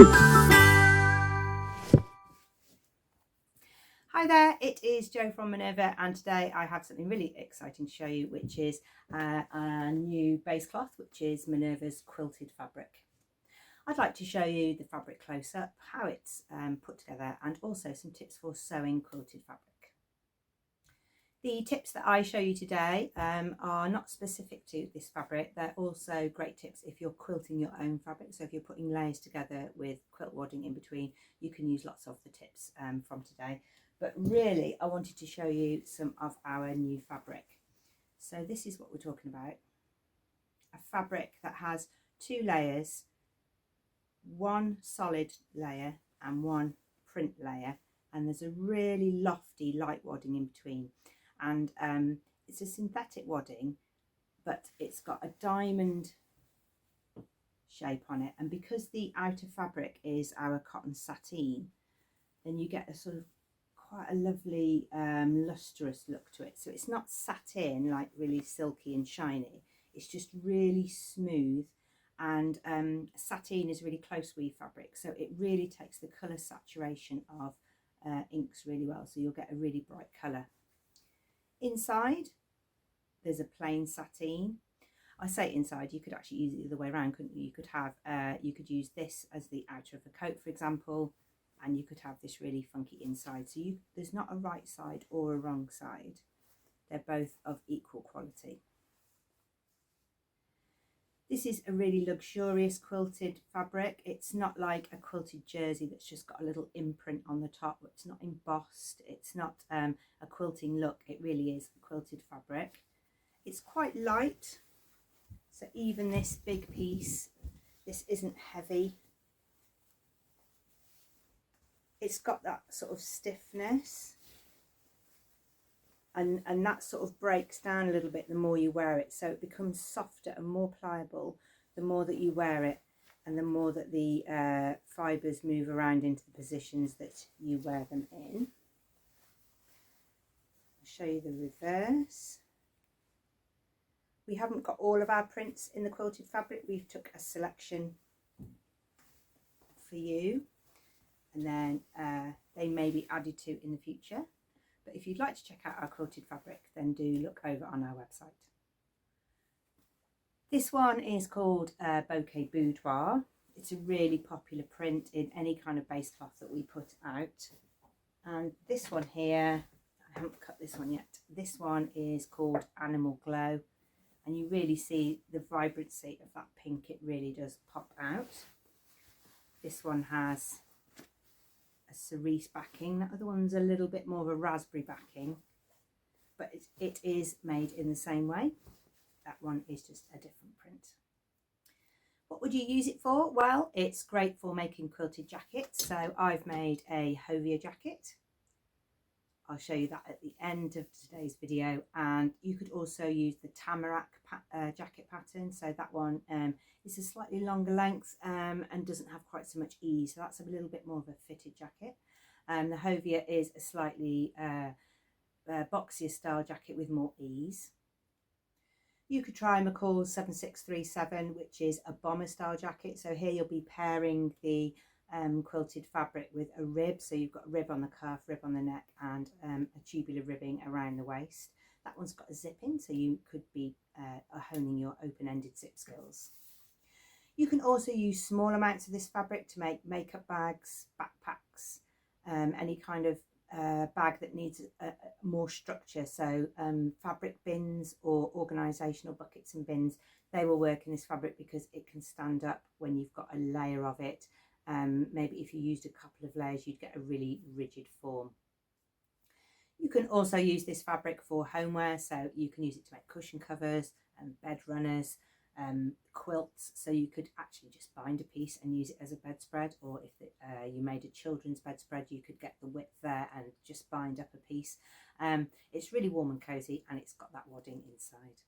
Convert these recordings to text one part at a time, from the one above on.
Hi there, it is Jo from Minerva, and today I have something really exciting to show you, which is a new base cloth, which is Minerva's quilted fabric. I'd like to show you the fabric close up, how it's put together, and also some tips for sewing quilted fabric. The tips that I show you today are not specific to this fabric. They're also great tips if you're quilting your own fabric. So if you're putting layers together with quilt wadding in between, you can use lots of the tips from today. But really, I wanted to show you some of our new fabric. So this is what we're talking about. A fabric that has two layers, one solid layer and one print layer. And there's a really lofty light wadding in between. And it's a synthetic wadding, but it's got a diamond shape on it. And because the outer fabric is our cotton sateen, then you get a sort of quite a lovely lustrous look to it. So it's not satin, like really silky and shiny. It's just really smooth. And sateen is really close weave fabric, so it really takes the colour saturation of inks really well. So you'll get a really bright colour. Inside, there's a plain sateen. I say inside, you could actually use it the other way around, couldn't you? You could have, you could use this as the outer of a coat, for example, and you could have this really funky inside. So there's not a right side or a wrong side. They're both of equal quality. This is a really luxurious quilted fabric. It's not like a quilted jersey that's just got a little imprint on the top. It's not embossed. It's not a quilting look. It really is a quilted fabric. It's quite light. So even this big piece, this isn't heavy. It's got that sort of stiffness. And that sort of breaks down a little bit the more you wear it, so it becomes softer and more pliable the more that you wear it, and the more that the fibres move around into the positions that you wear them in. I'll show you the reverse. We haven't got all of our prints in the quilted fabric. We've took a selection for you, and then they may be added to in the future. But if you'd like to check out our quilted fabric, then do look over on our website. This one is called Bouquet Boudoir. It's a really popular print in any kind of base cloth that we put out. And this one here, I haven't cut this one yet. This one is called Animal Glow. And you really see the vibrancy of that pink. It really does pop out. This one has a cerise backing. That other one's a little bit more of a raspberry backing, but it is made in the same way. That one is just a different print. What would you use it for? Well, it's great for making quilted jackets. So I've made a Hovia jacket. I'll show you that at the end of today's video. And you could also use the tamarack jacket pattern. So that one is a slightly longer length and doesn't have quite so much ease. So that's a little bit more of a fitted jacket. The Hovia is a slightly boxier style jacket with more ease. You could try McCall's 7637, which is a bomber style jacket. So here you'll be pairing the quilted fabric with a rib. So you've got a rib on the cuff, rib on the neck, and a tubular ribbing around the waist. That one's got a zip in, so you could be honing your open-ended zip skills. You can also use small amounts of this fabric to make makeup bags, backpacks, any kind of bag that needs more structure. So fabric bins or organisational buckets and bins, they will work in this fabric because it can stand up when you've got a layer of it. Maybe if you used a couple of layers, you'd get a really rigid form. You can also use this fabric for homeware, so you can use it to make cushion covers and bed runners, quilts. So you could actually just bind a piece and use it as a bedspread, or if you made a children's bedspread, you could get the width there and just bind up a piece. It's really warm and cosy, and it's got that wadding inside.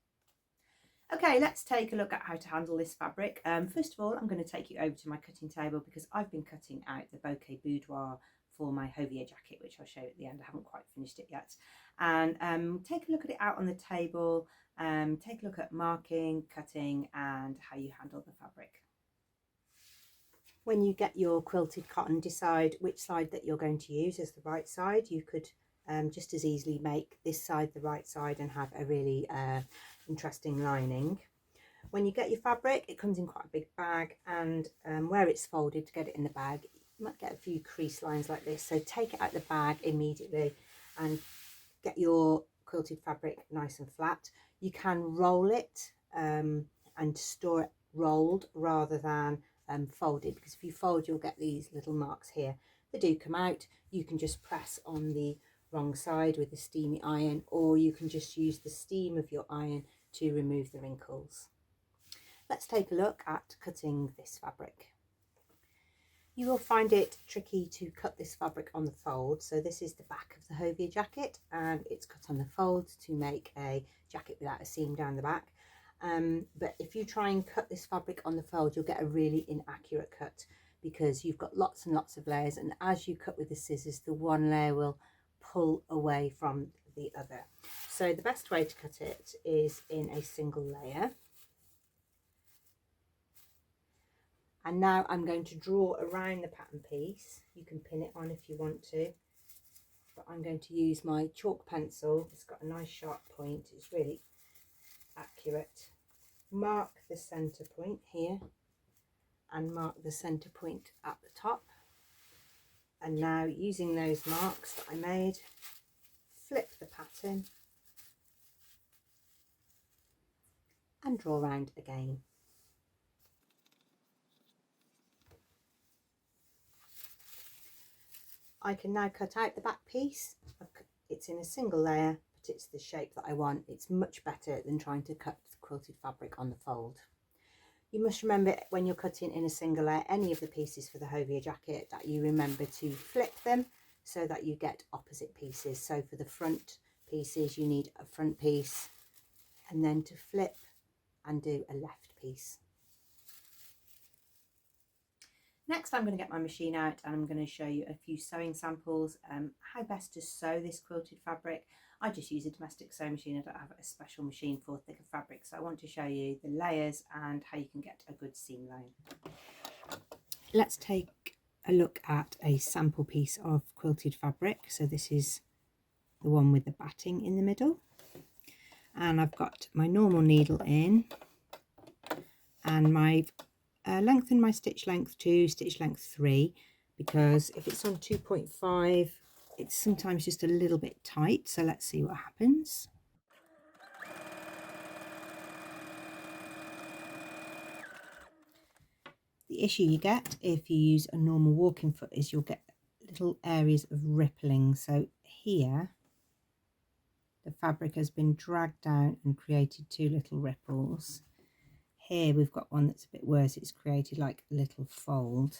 Okay, let's take a look at how to handle this fabric. First of all, I'm going to take you over to my cutting table because I've been cutting out the Bouquet Boudoir for my Hovia jacket, which I'll show you at the end. I haven't quite finished it yet. And take a look at it out on the table. Take a look at marking, cutting, and how you handle the fabric. When you get your quilted cotton, decide which side that you're going to use as the right side. You could just as easily make this side the right side and have a really interesting lining. When you get your fabric, it comes in quite a big bag, and where it's folded, to get it in the bag, you might get a few crease lines like this. So take it out the bag immediately and get your quilted fabric nice and flat. You can roll it and store it rolled rather than folded, because if you fold you'll get these little marks here. They do come out. You can just press on the wrong side with a steamy iron, or you can just use the steam of your iron to remove the wrinkles. Let's take a look at cutting this fabric. You will find it tricky to cut this fabric on the fold. So this is the back of the Hovia jacket, and it's cut on the fold to make a jacket without a seam down the back. But if you try and cut this fabric on the fold, you'll get a really inaccurate cut, because you've got lots and lots of layers, and as you cut with the scissors, the one layer will pull away from the other. So the best way to cut it is in a single layer. And now I'm going to draw around the pattern piece. You can pin it on if you want to, but I'm going to use my chalk pencil. It's got a nice sharp point. It's really accurate. Mark the center point here and mark the center point at the top. And now, using those marks that I made, flip the pattern and draw around again. I can now cut out the back piece. It's in a single layer, but it's the shape that I want. It's much better than trying to cut quilted fabric on the fold. You must remember, when you're cutting in a single layer any of the pieces for the Hovia jacket, that you remember to flip them so that you get opposite pieces. So for the front pieces you need a front piece, and then to flip and do a left piece. Next, I'm going to get my machine out and I'm going to show you a few sewing samples, how best to sew this quilted fabric. I just use a domestic sewing machine. I don't have a special machine for thicker fabric, so I want to show you the layers and how you can get a good seam line. Let's take a look at a sample piece of quilted fabric. So this is the one with the batting in the middle, and I've got my normal needle in, and my lengthen my stitch length to stitch length 3, because if it's on 2.5 it's sometimes just a little bit tight. So let's see what happens. The issue you get if you use a normal walking foot is you'll get little areas of rippling. So here the fabric has been dragged down and created 2 little ripples. Here we've got one that's a bit worse. It's created like a little fold.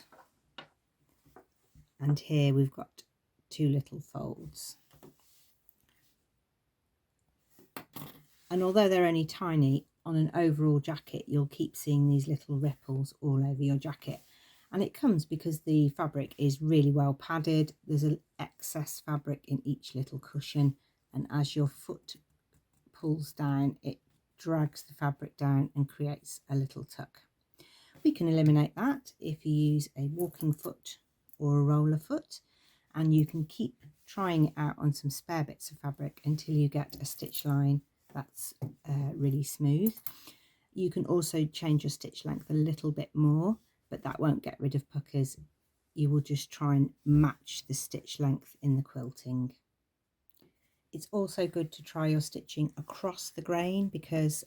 And here we've got 2 little folds. And although they're only tiny, on an overall jacket you'll keep seeing these little ripples all over your jacket. And it comes because the fabric is really well padded. There's an excess fabric in each little cushion, and as your foot pulls down, it drags the fabric down and creates a little tuck. We can eliminate that if you use a walking foot or a roller foot, and you can keep trying it out on some spare bits of fabric until you get a stitch line that's really smooth. You can also change your stitch length a little bit more, but that won't get rid of puckers. You will just try and match the stitch length in the quilting. It's also good to try your stitching across the grain, because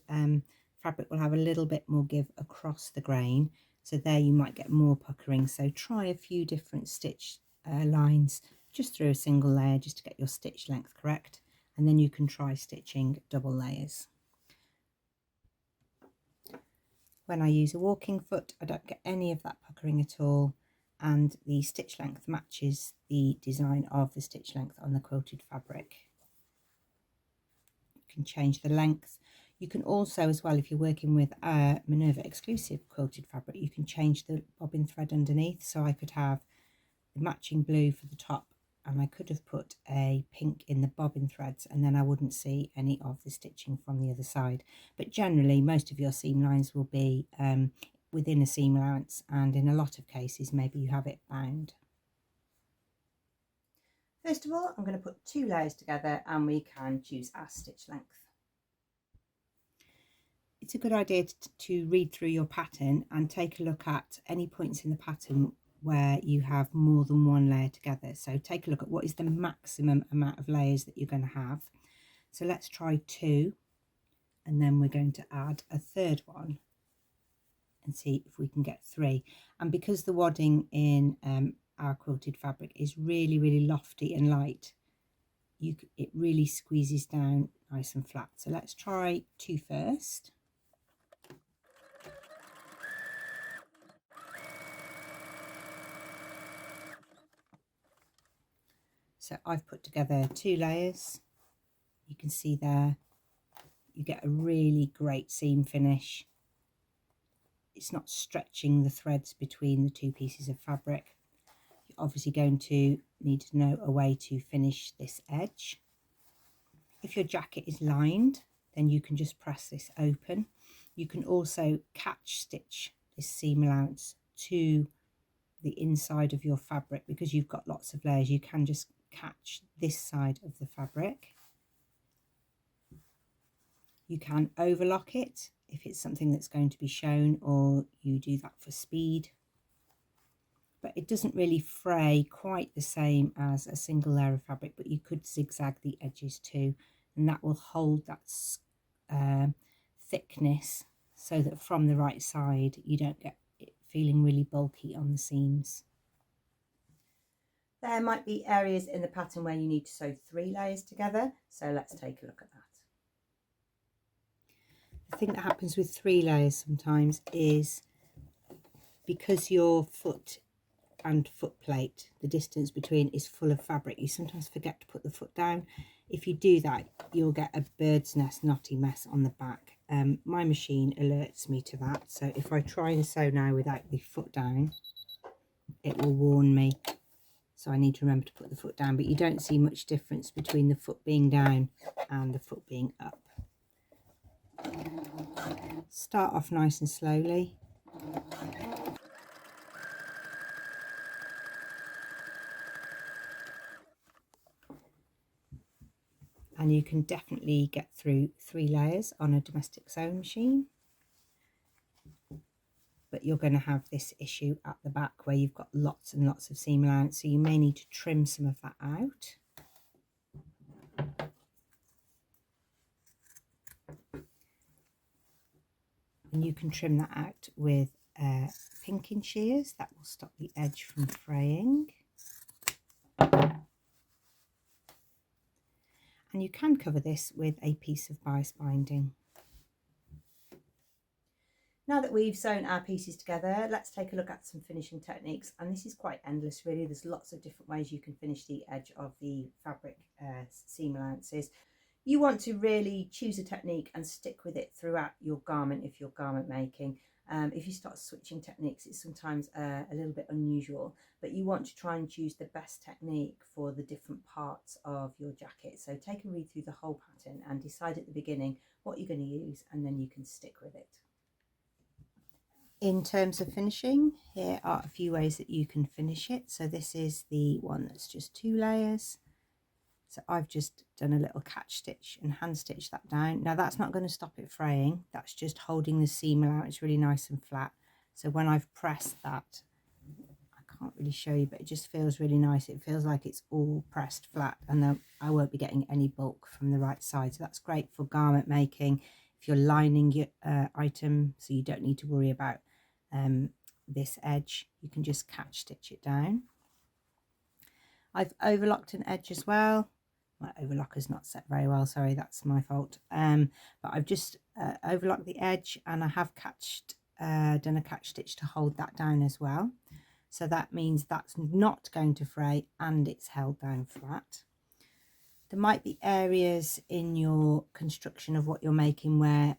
fabric will have a little bit more give across the grain, so there you might get more puckering. So try a few different stitch lines just through a single layer, just to get your stitch length correct, and then you can try stitching double layers. When I use a walking foot, I don't get any of that puckering at all, and the stitch length matches the design of the stitch length on the quilted fabric. Can change the length. You can also, as well, if you're working with a Minerva exclusive quilted fabric, you can change the bobbin thread underneath. So I could have the matching blue for the top, and I could have put a pink in the bobbin threads, and then I wouldn't see any of the stitching from the other side. But generally most of your seam lines will be within a seam allowance, and in a lot of cases maybe you have it bound. First of all, I'm going to put 2 layers together and we can choose our stitch length. It's a good idea to read through your pattern and take a look at any points in the pattern where you have more than 1 layer together. So take a look at what is the maximum amount of layers that you're going to have. So let's try 2, and then we're going to add a 3rd one and see if we can get 3. And because the wadding in our quilted fabric is really lofty and light, it really squeezes down nice and flat. So let's try 2 first. So I've put together 2 layers. You can see there, you get a really great seam finish. It's not stretching the threads between the 2 pieces of fabric. You're obviously going to need to know a way to finish this edge. If your jacket is lined, then you can just press this open. You can also catch stitch this seam allowance to the inside of your fabric. Because you've got lots of layers, you can just catch this side of the fabric. You can overlock it if it's something that's going to be shown, or you do that for speed. But it doesn't really fray quite the same as a single layer of fabric, but you could zigzag the edges too, and that will hold that thickness so that from the right side you don't get it feeling really bulky on the seams. There might be areas in the pattern where you need to sew 3 layers together, so let's take a look at that. The thing that happens with 3 layers sometimes is, because your foot and foot plate, the distance between, is full of fabric, you sometimes forget to put the foot down. If you do that, you'll get a bird's nest knotty mess on the back. My machine alerts me to that, so if I try and sew now without the foot down, it will warn me. So I need to remember to put the foot down, but you don't see much difference between the foot being down and the foot being up. Start off nice and slowly. And you can definitely get through 3 layers on a domestic sewing machine. But you're going to have this issue at the back where you've got lots and lots of seam allowance, so you may need to trim some of that out. And you can trim that out with pinking shears. That will stop the edge from fraying. And you can cover this with a piece of bias binding. Now that we've sewn our pieces together, let's take a look at some finishing techniques. And this is quite endless really. There's lots of different ways you can finish the edge of the fabric seam allowances. You want to really choose a technique and stick with it throughout your garment if you're garment making. If you start switching techniques, it's sometimes a little bit unusual, but you want to try and choose the best technique for the different parts of your jacket. So take a read through the whole pattern and decide at the beginning what you're going to use, and then you can stick with it. In terms of finishing, here are a few ways that you can finish it. So this is the one that's just 2 layers. So I've just done a little catch stitch and hand stitch that down. Now that's not going to stop it fraying. That's just holding the seam allowance really nice and flat. So when I've pressed that, I can't really show you, but it just feels really nice. It feels like it's all pressed flat, and then I won't be getting any bulk from the right side. So that's great for garment making. If you're lining your item, so you don't need to worry about this edge, you can just catch stitch it down. I've overlocked an edge as well. My overlocker's not set very well, sorry, that's my fault. But I've just overlocked the edge, and I have done a catch stitch to hold that down as well. So that means that's not going to fray and it's held down flat. There might be areas in your construction of what you're making where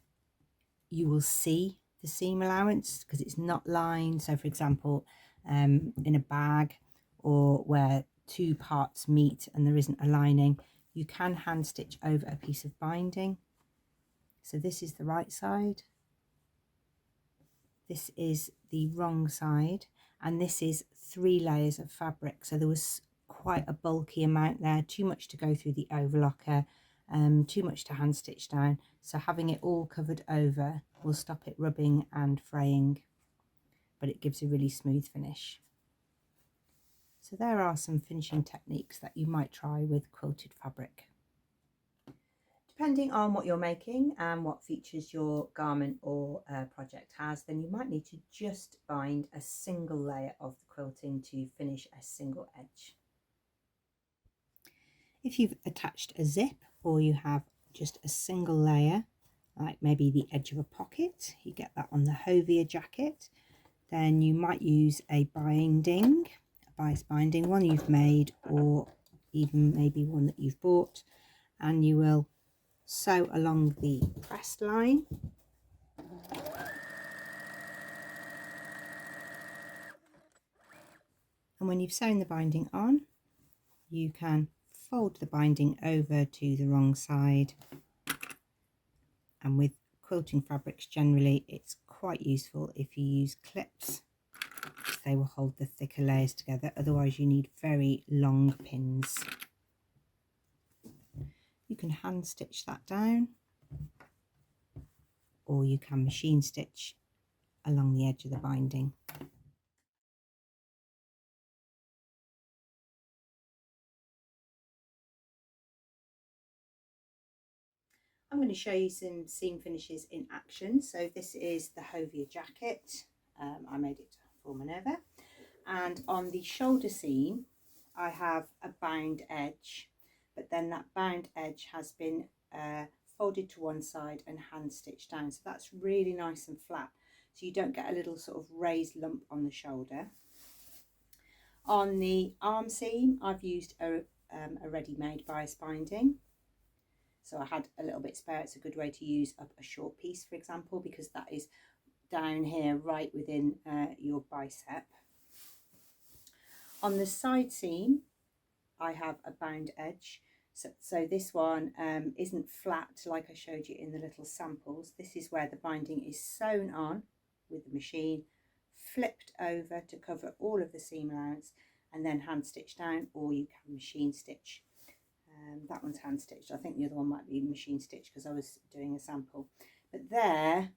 you will see the seam allowance because it's not lined. So for example, in a bag, or where 2 parts meet and there isn't a lining, you can hand stitch over a piece of binding. So this is the right side, This is the wrong side, and this is 3 layers of fabric, so there was quite a bulky amount there, too much to go through the overlocker, too much to hand stitch down, so having it all covered over will stop it rubbing and fraying, but it gives a really smooth finish. So there are some finishing techniques that you might try with quilted fabric. Depending on what you're making and what features your garment or project has, then you might need to just bind a single layer of the quilting to finish a single edge. If you've attached a zip or you have just a single layer, like maybe the edge of a pocket, you get that on the Hovia jacket, then you might use a binding, a bias binding, one you've made or even maybe one that you've bought, and you will sew along the pressed line. And when you've sewn the binding on, you can fold the binding over to the wrong side. And with quilting fabrics generally, it's quite useful if you use clips. They will hold the thicker layers together, otherwise you need very long pins. You can hand stitch that down, or you can machine stitch along the edge of the binding. I'm going to show you some seam finishes in action. So this is the Hovia jacket. I made it for Minerva. And on the shoulder seam, I have a bound edge, but then that bound edge has been folded to one side and hand stitched down. So that's really nice and flat. So you don't get a little sort of raised lump on the shoulder. On the arm seam, I've used a ready-made bias binding. So I had a little bit spare. It's a good way to use up a short piece, for example, because that is down here right within your bicep. On the side seam, I have a bound edge. So this one isn't flat like I showed you in the little samples. This is where the binding is sewn on with the machine, flipped over to cover all of the seam allowance, and then hand stitched down, or you can machine stitch. That one's hand stitched. I think the other one might be machine stitched because I was doing a sample. But there,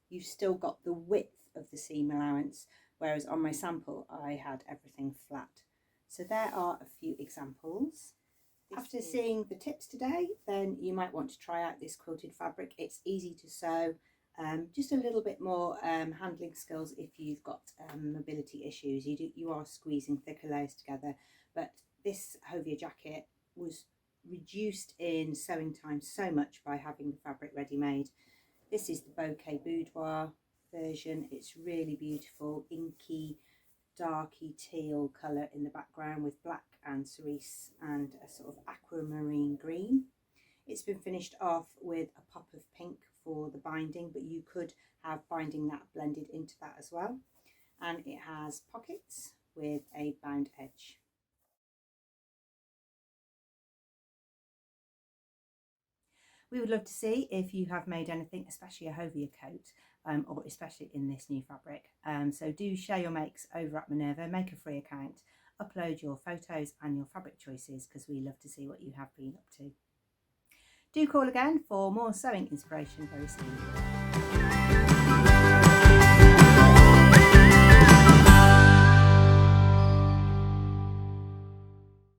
you've still got the width of the seam allowance, whereas on my sample I had everything flat. So there are a few examples. After seeing the tips today, then you might want to try out this quilted fabric. It's easy to sew, just a little bit more handling skills if you've got mobility issues. You are squeezing thicker layers together, but this Hovia jacket was reduced in sewing time so much by having the fabric ready-made. This is the bouquet boudoir version. It's really beautiful, inky, darky teal colour in the background with black and cerise and a sort of aquamarine green. It's been finished off with a pop of pink for the binding, but you could have binding that blended into that as well. And it has pockets with a bound edge. We would love to see if you have made anything, especially a Hovia coat, or especially in this new fabric. So do share your makes over at Minerva, make a free account, upload your photos and your fabric choices, because we love to see what you have been up to. Do call again for more sewing inspiration very soon.